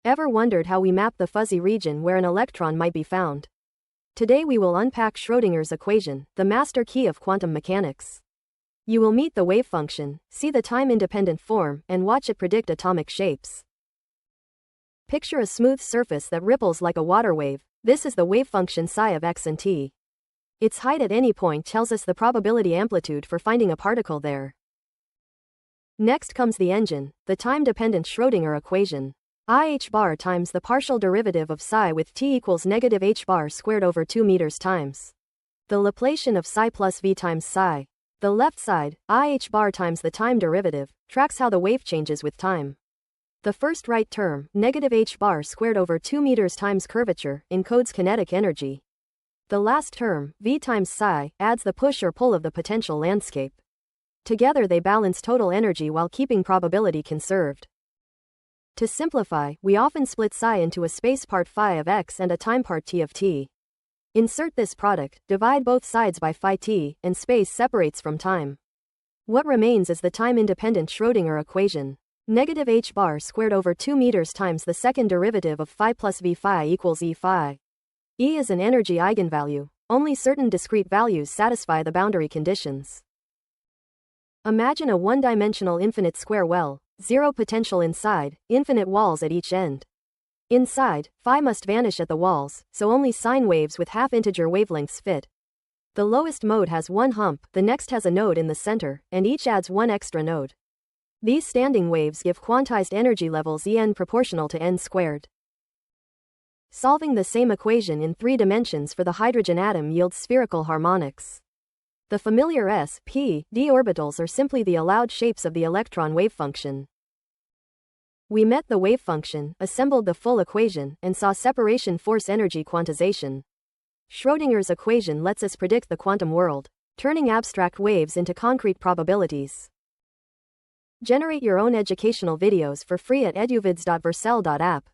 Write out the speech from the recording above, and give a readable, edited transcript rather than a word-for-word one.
Ever wondered how we map the fuzzy region where an electron might be found? Today we will unpack Schrödinger's equation, the master key of quantum mechanics. You will meet the wavefunction, see the time-independent form, and watch it predict atomic shapes. Picture a smooth surface that ripples like a water wave. This is the wavefunction psi of x and t. Its height at any point tells us the probability amplitude for finding a particle there. Next comes the engine, the time-dependent Schrödinger equation. IH bar times the partial derivative of psi with t equals negative h bar squared over 2 meters times the Laplacian of psi plus v times psi. The left side, IH bar times the time derivative, tracks how the wave changes with time. The first right term, negative h bar squared over 2 meters times curvature, encodes kinetic energy. The last term, v times psi, adds the push or pull of the potential landscape. Together they balance total energy while keeping probability conserved. To simplify, we often split psi into a space part phi of x and a time part t of t. Insert this product, divide both sides by phi t, and space separates from time. What remains is the time-independent Schrödinger equation. Negative h bar squared over 2 meters times the second derivative of phi plus v phi equals e phi. E is an energy eigenvalue. Only certain discrete values satisfy the boundary conditions. Imagine a one-dimensional infinite square well, zero potential inside, infinite walls at each end. Inside, phi must vanish at the walls, so only sine waves with half-integer wavelengths fit. The lowest mode has one hump, the next has a node in the center, and each adds one extra node. These standing waves give quantized energy levels En proportional to n squared. Solving the same equation in 3 dimensions for the hydrogen atom yields spherical harmonics. The familiar s, p, d orbitals are simply the allowed shapes of the electron wavefunction. We met the wavefunction, assembled the full equation, and saw separation force energy quantization. Schrödinger's equation lets us predict the quantum world, turning abstract waves into concrete probabilities. Generate your own educational videos for free at eduvids.vercel.app.